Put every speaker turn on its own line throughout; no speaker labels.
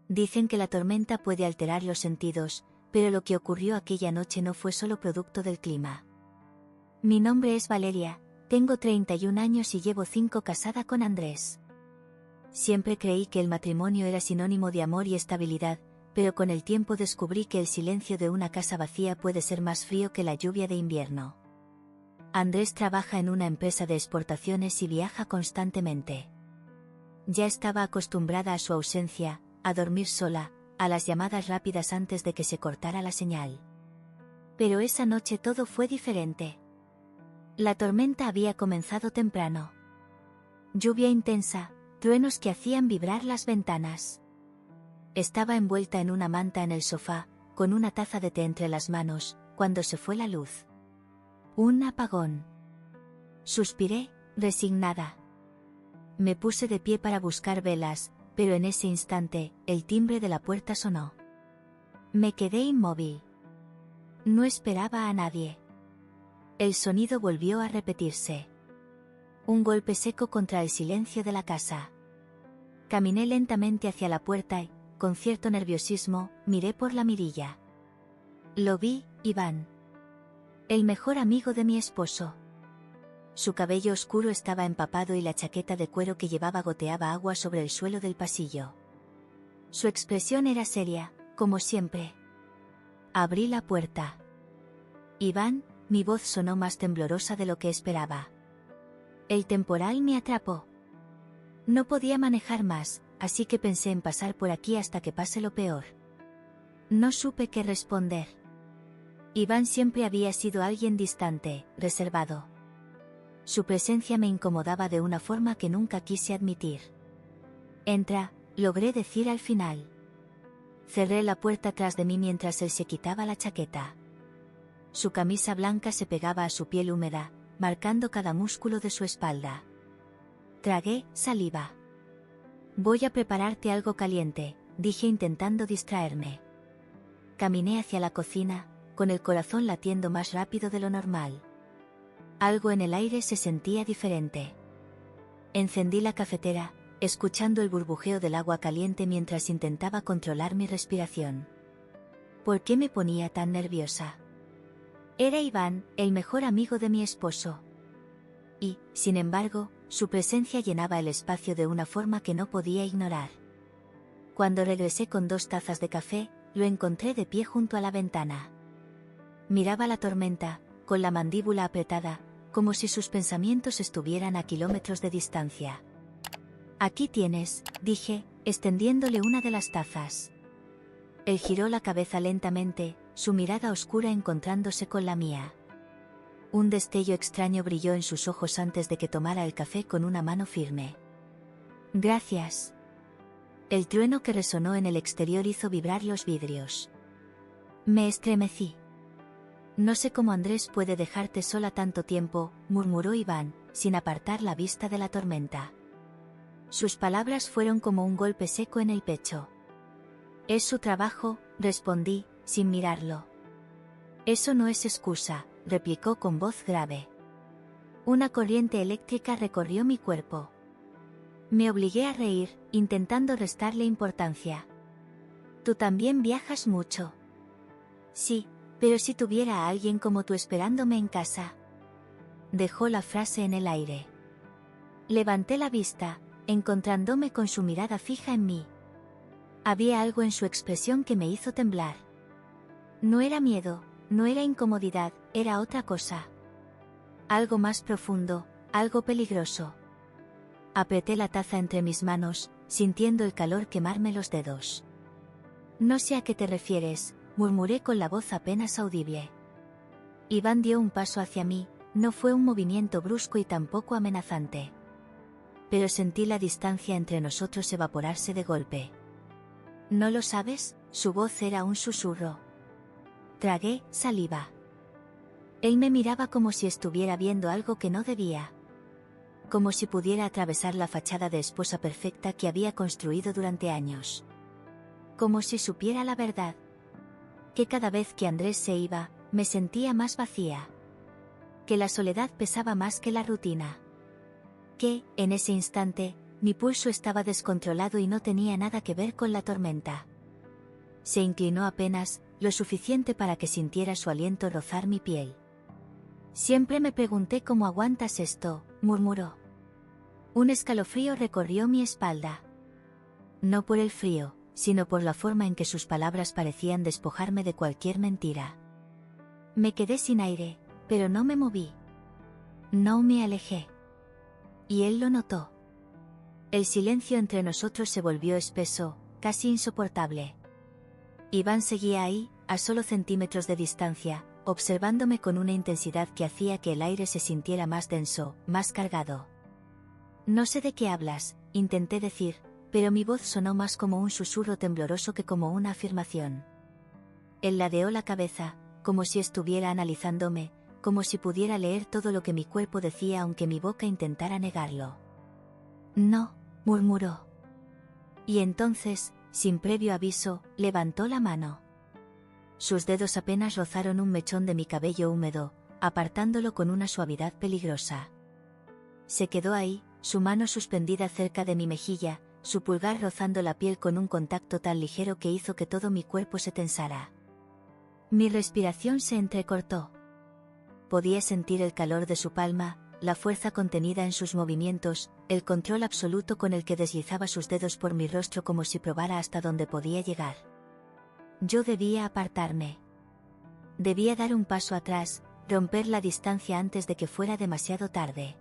Dicen que la tormenta puede alterar los sentidos, pero lo que ocurrió aquella noche no fue solo producto del clima. Mi nombre es Valeria, tengo 31 años y llevo 5 casada con Andrés. Siempre creí que el matrimonio era sinónimo de amor y estabilidad, pero con el tiempo descubrí que el silencio de una casa vacía puede ser más frío que la lluvia de invierno. Andrés trabaja en una empresa de exportaciones y viaja constantemente. Ya estaba acostumbrada a su ausencia, a dormir sola, a las llamadas rápidas antes de que se cortara la señal. Pero esa noche todo fue diferente. La tormenta había comenzado temprano. Lluvia intensa, truenos que hacían vibrar las ventanas. Estaba envuelta en una manta en el sofá, con una taza de té entre las manos, cuando se fue la luz. Un apagón. Suspiré, resignada. Me puse de pie para buscar velas, pero en ese instante, el timbre de la puerta sonó. Me quedé inmóvil. No esperaba a nadie. El sonido volvió a repetirse. Un golpe seco contra el silencio de la casa. Caminé lentamente hacia la puerta y, con cierto nerviosismo, miré por la mirilla. Lo vi, Iván. El mejor amigo de mi esposo. Su cabello oscuro estaba empapado y la chaqueta de cuero que llevaba goteaba agua sobre el suelo del pasillo. Su expresión era seria, como siempre. Abrí la puerta. Iván, mi voz sonó más temblorosa de lo que esperaba. El temporal me atrapó. No podía manejar más, así que pensé en pasar por aquí hasta que pase lo peor. No supe qué responder. Iván siempre había sido alguien distante, reservado. Su presencia me incomodaba de una forma que nunca quise admitir. Entra, logré decir al final. Cerré la puerta tras de mí mientras él se quitaba la chaqueta. Su camisa blanca se pegaba a su piel húmeda, marcando cada músculo de su espalda. Tragué saliva. Voy a prepararte algo caliente, dije intentando distraerme. Caminé hacia la cocina, con el corazón latiendo más rápido de lo normal. Algo en el aire se sentía diferente. Encendí la cafetera, escuchando el burbujeo del agua caliente mientras intentaba controlar mi respiración. ¿Por qué me ponía tan nerviosa? Era Iván, el mejor amigo de mi esposo. Y, sin embargo, su presencia llenaba el espacio de una forma que no podía ignorar. Cuando regresé con 2 tazas de café, lo encontré de pie junto a la ventana. Miraba la tormenta, con la mandíbula apretada, como si sus pensamientos estuvieran a kilómetros de distancia. Aquí tienes, dije, extendiéndole una de las tazas. Él giró la cabeza lentamente, su mirada oscura encontrándose con la mía. Un destello extraño brilló en sus ojos antes de que tomara el café con una mano firme. Gracias. El trueno que resonó en el exterior hizo vibrar los vidrios. Me estremecí. No sé cómo Andrés puede dejarte sola tanto tiempo, murmuró Iván, sin apartar la vista de la tormenta. Sus palabras fueron como un golpe seco en el pecho. Es su trabajo, respondí, sin mirarlo. Eso no es excusa, replicó con voz grave. Una corriente eléctrica recorrió mi cuerpo. Me obligué a reír, intentando restarle importancia. Tú también viajas mucho. Sí, pero si tuviera a alguien como tú esperándome en casa. Dejó la frase en el aire. Levanté la vista, encontrándome con su mirada fija en mí. Había algo en su expresión que me hizo temblar. No era miedo, no era incomodidad, era otra cosa. Algo más profundo, algo peligroso. Apreté la taza entre mis manos, sintiendo el calor quemarme los dedos. No sé a qué te refieres, murmuré con la voz apenas audible. Iván dio un paso hacia mí, no fue un movimiento brusco y tampoco amenazante. Pero sentí la distancia entre nosotros evaporarse de golpe. ¿No lo sabes? Su voz era un susurro. Tragué saliva. Él me miraba como si estuviera viendo algo que no debía. Como si pudiera atravesar la fachada de esposa perfecta que había construido durante años. Como si supiera la verdad. Que cada vez que Andrés se iba, me sentía más vacía. Que la soledad pesaba más que la rutina. Que, en ese instante, mi pulso estaba descontrolado y no tenía nada que ver con la tormenta. Se inclinó apenas, lo suficiente para que sintiera su aliento rozar mi piel. Siempre me pregunté cómo aguantas esto, murmuró. Un escalofrío recorrió mi espalda. No por el frío, sino por la forma en que sus palabras parecían despojarme de cualquier mentira. Me quedé sin aire, pero no me moví. No me alejé. Y él lo notó. El silencio entre nosotros se volvió espeso, casi insoportable. Iván seguía ahí, a solo centímetros de distancia, observándome con una intensidad que hacía que el aire se sintiera más denso, más cargado. No sé de qué hablas, intenté decir, pero mi voz sonó más como un susurro tembloroso que como una afirmación. Él ladeó la cabeza, como si estuviera analizándome, como si pudiera leer todo lo que mi cuerpo decía aunque mi boca intentara negarlo. No, murmuró. Y entonces, sin previo aviso, levantó la mano. Sus dedos apenas rozaron un mechón de mi cabello húmedo, apartándolo con una suavidad peligrosa. Se quedó ahí, su mano suspendida cerca de mi mejilla, su pulgar rozando la piel con un contacto tan ligero que hizo que todo mi cuerpo se tensara. Mi respiración se entrecortó. Podía sentir el calor de su palma, la fuerza contenida en sus movimientos, el control absoluto con el que deslizaba sus dedos por mi rostro como si probara hasta dónde podía llegar. Yo debía apartarme. Debía dar un paso atrás, romper la distancia antes de que fuera demasiado tarde.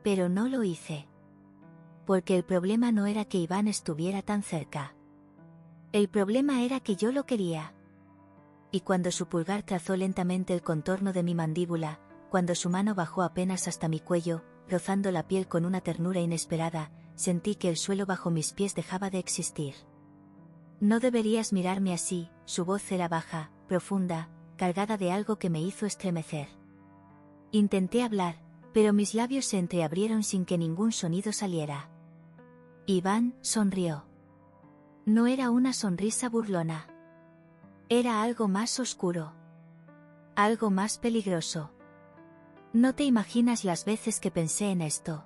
Pero no lo hice. Porque el problema no era que Iván estuviera tan cerca. El problema era que yo lo quería. Y cuando su pulgar trazó lentamente el contorno de mi mandíbula, cuando su mano bajó apenas hasta mi cuello, rozando la piel con una ternura inesperada, sentí que el suelo bajo mis pies dejaba de existir. No deberías mirarme así, su voz era baja, profunda, cargada de algo que me hizo estremecer. Intenté hablar, pero mis labios se entreabrieron sin que ningún sonido saliera. Iván sonrió. No era una sonrisa burlona. Era algo más oscuro. Algo más peligroso. No te imaginas las veces que pensé en esto.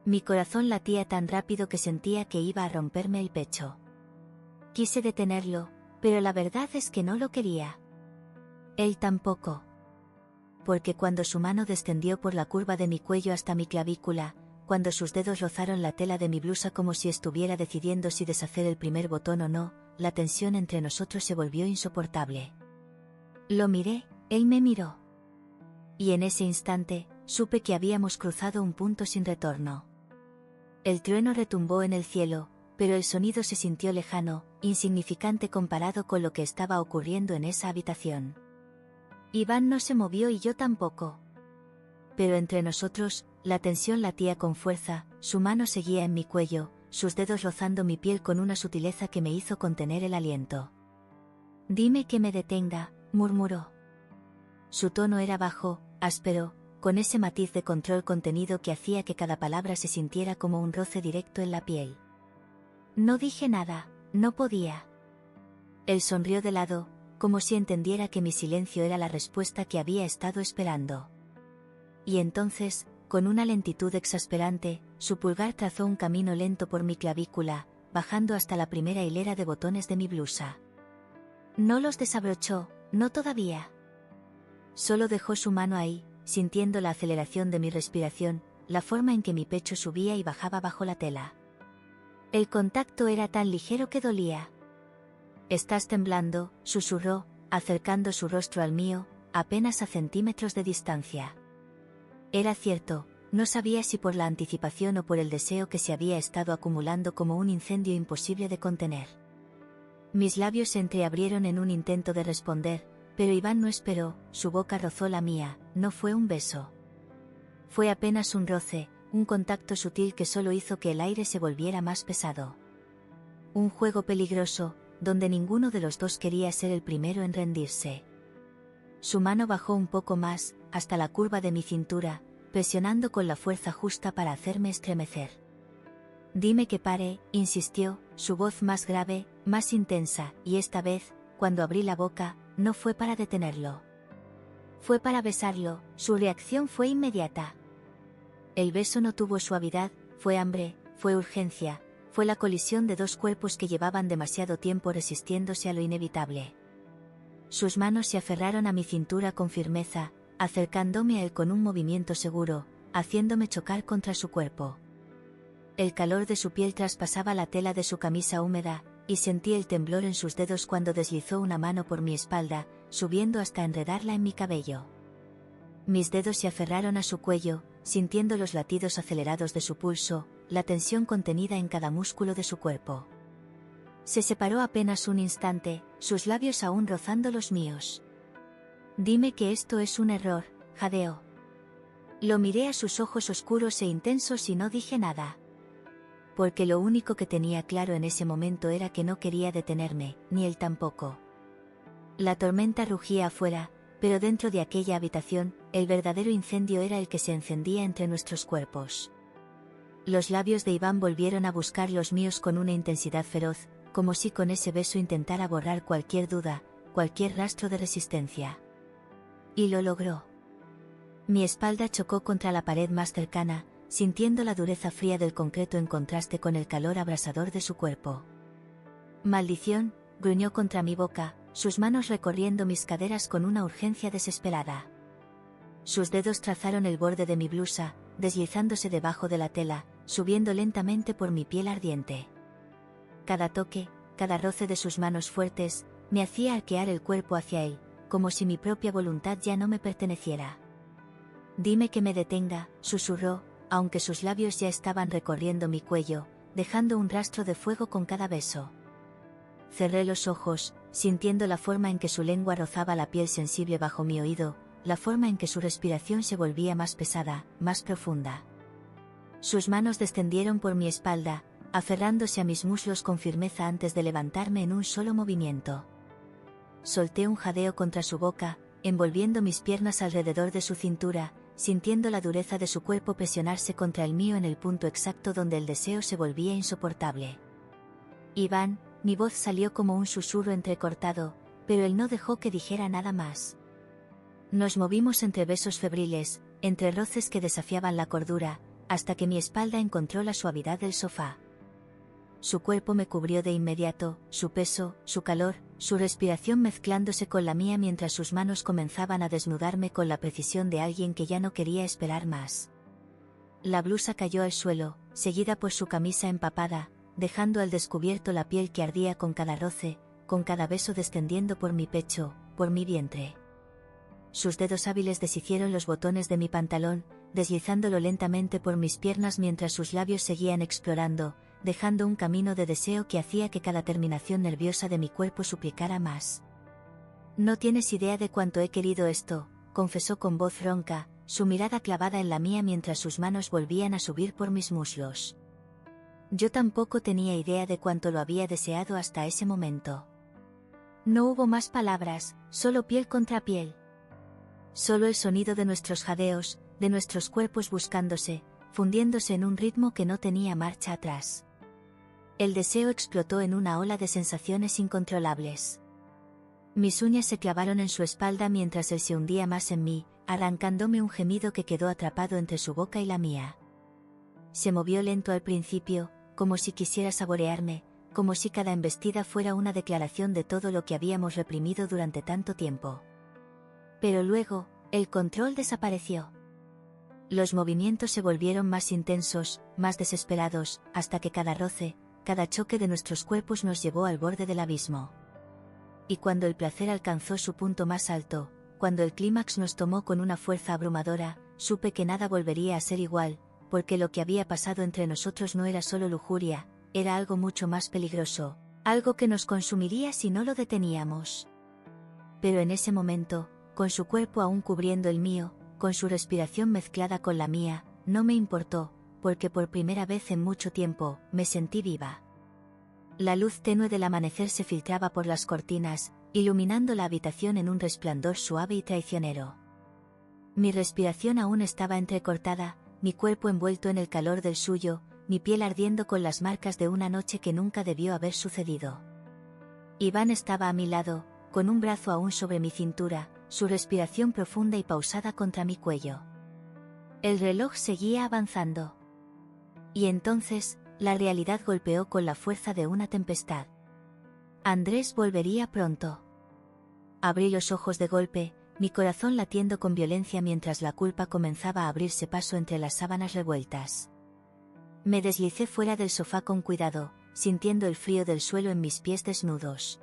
Mi corazón latía tan rápido que sentía que iba a romperme el pecho. Quise detenerlo, pero la verdad es que no lo quería. Él tampoco. Porque cuando su mano descendió por la curva de mi cuello hasta mi clavícula, cuando sus dedos rozaron la tela de mi blusa como si estuviera decidiendo si deshacer el primer botón o no, la tensión entre nosotros se volvió insoportable. Lo miré, él me miró. Y en ese instante, supe que habíamos cruzado un punto sin retorno. El trueno retumbó en el cielo, pero el sonido se sintió lejano, insignificante comparado con lo que estaba ocurriendo en esa habitación. Iván no se movió y yo tampoco. Pero entre nosotros, la tensión latía con fuerza, su mano seguía en mi cuello, sus dedos rozando mi piel con una sutileza que me hizo contener el aliento. Dime que me detenga, murmuró. Su tono era bajo, áspero, con ese matiz de control contenido que hacía que cada palabra se sintiera como un roce directo en la piel. No dije nada, no podía. Él sonrió de lado, como si entendiera que mi silencio era la respuesta que había estado esperando. Y entonces, con una lentitud exasperante, su pulgar trazó un camino lento por mi clavícula, bajando hasta la primera hilera de botones de mi blusa. No los desabrochó, no todavía. Solo dejó su mano ahí, sintiendo la aceleración de mi respiración, la forma en que mi pecho subía y bajaba bajo la tela. El contacto era tan ligero que dolía. Estás temblando, susurró, acercando su rostro al mío, apenas a centímetros de distancia. Era cierto, no sabía si por la anticipación o por el deseo que se había estado acumulando como un incendio imposible de contener. Mis labios se entreabrieron en un intento de responder, pero Iván no esperó, su boca rozó la mía, no fue un beso. Fue apenas un roce, un contacto sutil que solo hizo que el aire se volviera más pesado. Un juego peligroso, donde ninguno de los dos quería ser el primero en rendirse. Su mano bajó un poco más, hasta la curva de mi cintura, presionando con la fuerza justa para hacerme estremecer. Dime que pare, insistió, su voz más grave, más intensa, y esta vez, cuando abrí la boca, no fue para detenerlo. Fue para besarlo, su reacción fue inmediata. El beso no tuvo suavidad, fue hambre, fue urgencia, fue la colisión de dos cuerpos que llevaban demasiado tiempo resistiéndose a lo inevitable. Sus manos se aferraron a mi cintura con firmeza, acercándome a él con un movimiento seguro, haciéndome chocar contra su cuerpo. El calor de su piel traspasaba la tela de su camisa húmeda, y sentí el temblor en sus dedos cuando deslizó una mano por mi espalda, subiendo hasta enredarla en mi cabello. Mis dedos se aferraron a su cuello, sintiendo los latidos acelerados de su pulso, la tensión contenida en cada músculo de su cuerpo. Se separó apenas un instante, sus labios aún rozando los míos. «Dime que esto es un error», jadeó. Lo miré a sus ojos oscuros e intensos y no dije nada. Porque lo único que tenía claro en ese momento era que no quería detenerme, ni él tampoco. La tormenta rugía afuera, pero dentro de aquella habitación, el verdadero incendio era el que se encendía entre nuestros cuerpos. Los labios de Iván volvieron a buscar los míos con una intensidad feroz, como si con ese beso intentara borrar cualquier duda, cualquier rastro de resistencia. Y lo logró. Mi espalda chocó contra la pared más cercana, sintiendo la dureza fría del concreto en contraste con el calor abrasador de su cuerpo. «Maldición», gruñó contra mi boca, sus manos recorriendo mis caderas con una urgencia desesperada. Sus dedos trazaron el borde de mi blusa, deslizándose debajo de la tela, subiendo lentamente por mi piel ardiente. Cada toque, cada roce de sus manos fuertes, me hacía arquear el cuerpo hacia él, como si mi propia voluntad ya no me perteneciera. «Dime que me detenga», susurró, aunque sus labios ya estaban recorriendo mi cuello, dejando un rastro de fuego con cada beso. Cerré los ojos, sintiendo la forma en que su lengua rozaba la piel sensible bajo mi oído, la forma en que su respiración se volvía más pesada, más profunda. Sus manos descendieron por mi espalda, aferrándose a mis muslos con firmeza antes de levantarme en un solo movimiento. Solté un jadeo contra su boca, envolviendo mis piernas alrededor de su cintura, sintiendo la dureza de su cuerpo presionarse contra el mío en el punto exacto donde el deseo se volvía insoportable. «Iván», mi voz salió como un susurro entrecortado, pero él no dejó que dijera nada más. Nos movimos entre besos febriles, entre roces que desafiaban la cordura, hasta que mi espalda encontró la suavidad del sofá. Su cuerpo me cubrió de inmediato, su peso, su calor, su respiración mezclándose con la mía mientras sus manos comenzaban a desnudarme con la precisión de alguien que ya no quería esperar más. La blusa cayó al suelo, seguida por su camisa empapada, dejando al descubierto la piel que ardía con cada roce, con cada beso descendiendo por mi pecho, por mi vientre. Sus dedos hábiles deshicieron los botones de mi pantalón, deslizándolo lentamente por mis piernas mientras sus labios seguían explorando, dejando un camino de deseo que hacía que cada terminación nerviosa de mi cuerpo suplicara más. «No tienes idea de cuánto he querido esto», confesó con voz ronca, su mirada clavada en la mía mientras sus manos volvían a subir por mis muslos. Yo tampoco tenía idea de cuánto lo había deseado hasta ese momento. No hubo más palabras, solo piel contra piel. Solo el sonido de nuestros jadeos, de nuestros cuerpos buscándose, fundiéndose en un ritmo que no tenía marcha atrás. El deseo explotó en una ola de sensaciones incontrolables. Mis uñas se clavaron en su espalda mientras él se hundía más en mí, arrancándome un gemido que quedó atrapado entre su boca y la mía. Se movió lento al principio, como si quisiera saborearme, como si cada embestida fuera una declaración de todo lo que habíamos reprimido durante tanto tiempo. Pero luego, el control desapareció. Los movimientos se volvieron más intensos, más desesperados, hasta que cada roce, cada choque de nuestros cuerpos nos llevó al borde del abismo. Y cuando el placer alcanzó su punto más alto, cuando el clímax nos tomó con una fuerza abrumadora, supe que nada volvería a ser igual, porque lo que había pasado entre nosotros no era solo lujuria, era algo mucho más peligroso, algo que nos consumiría si no lo deteníamos. Pero en ese momento, con su cuerpo aún cubriendo el mío, con su respiración mezclada con la mía, no me importó, porque por primera vez en mucho tiempo, me sentí viva. La luz tenue del amanecer se filtraba por las cortinas, iluminando la habitación en un resplandor suave y traicionero. Mi respiración aún estaba entrecortada, mi cuerpo envuelto en el calor del suyo, mi piel ardiendo con las marcas de una noche que nunca debió haber sucedido. Iván estaba a mi lado, con un brazo aún sobre mi cintura, su respiración profunda y pausada contra mi cuello. El reloj seguía avanzando. Y entonces, la realidad golpeó con la fuerza de una tempestad. Andrés volvería pronto. Abrí los ojos de golpe, mi corazón latiendo con violencia mientras la culpa comenzaba a abrirse paso entre las sábanas revueltas. Me deslicé fuera del sofá con cuidado, sintiendo el frío del suelo en mis pies desnudos.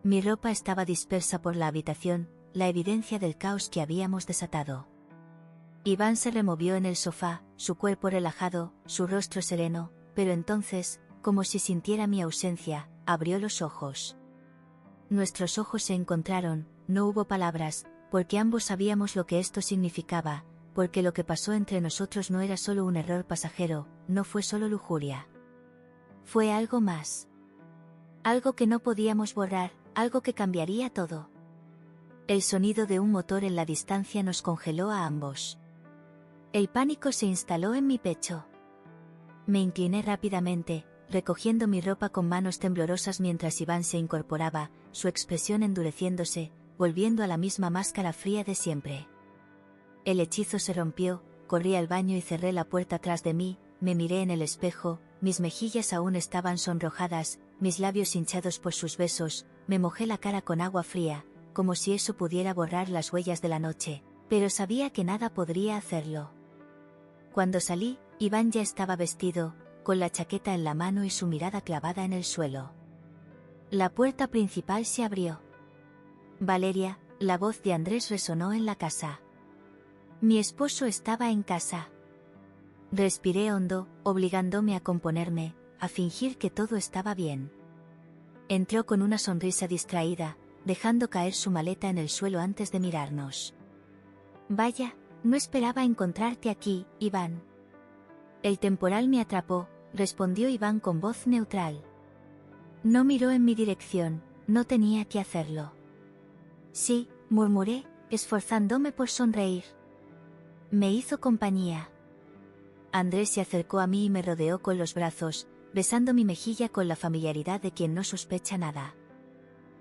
Mi ropa estaba dispersa por la habitación, la evidencia del caos que habíamos desatado. Iván se removió en el sofá, su cuerpo relajado, su rostro sereno, pero entonces, como si sintiera mi ausencia, abrió los ojos. Nuestros ojos se encontraron, no hubo palabras, porque ambos sabíamos lo que esto significaba, porque lo que pasó entre nosotros no era solo un error pasajero, no fue solo lujuria. Fue algo más. Algo que no podíamos borrar, algo que cambiaría todo. El sonido de un motor en la distancia nos congeló a ambos. El pánico se instaló en mi pecho. Me incliné rápidamente, recogiendo mi ropa con manos temblorosas mientras Iván se incorporaba, su expresión endureciéndose, volviendo a la misma máscara fría de siempre. El hechizo se rompió, corrí al baño y cerré la puerta tras de mí, me miré en el espejo, mis mejillas aún estaban sonrojadas, mis labios hinchados por sus besos, me mojé la cara con agua fría, como si eso pudiera borrar las huellas de la noche, pero sabía que nada podría hacerlo. Cuando salí, Iván ya estaba vestido, con la chaqueta en la mano y su mirada clavada en el suelo. La puerta principal se abrió. Valeria, la voz de Andrés resonó en la casa. Mi esposo estaba en casa. Respiré hondo, obligándome a componerme, a fingir que todo estaba bien. Entró con una sonrisa distraída, dejando caer su maleta en el suelo antes de mirarnos. Vaya, no esperaba encontrarte aquí, Iván. El temporal me atrapó, respondió Iván con voz neutral. No miró en mi dirección, no tenía que hacerlo. Sí, murmuré, esforzándome por sonreír. Me hizo compañía. Andrés se acercó a mí y me rodeó con los brazos, besando mi mejilla con la familiaridad de quien no sospecha nada.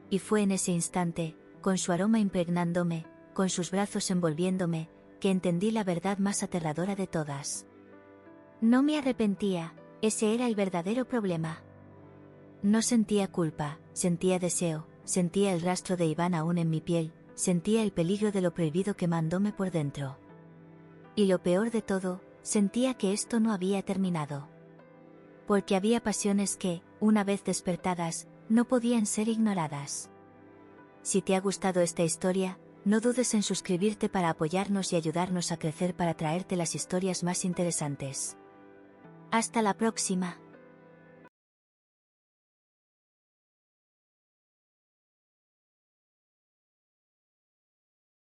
Y fue en ese instante, con su aroma impregnándome, con sus brazos envolviéndome, que entendí la verdad más aterradora de todas. No me arrepentía, ese era el verdadero problema. No sentía culpa, sentía deseo, sentía el rastro de Iván aún en mi piel, sentía el peligro de lo prohibido quemándome por dentro. Y lo peor de todo, sentía que esto no había terminado. Porque había pasiones que, una vez despertadas, no podían ser ignoradas. Si te ha gustado esta historia, no dudes en suscribirte para apoyarnos y ayudarnos a crecer para traerte las historias más interesantes. Hasta la próxima.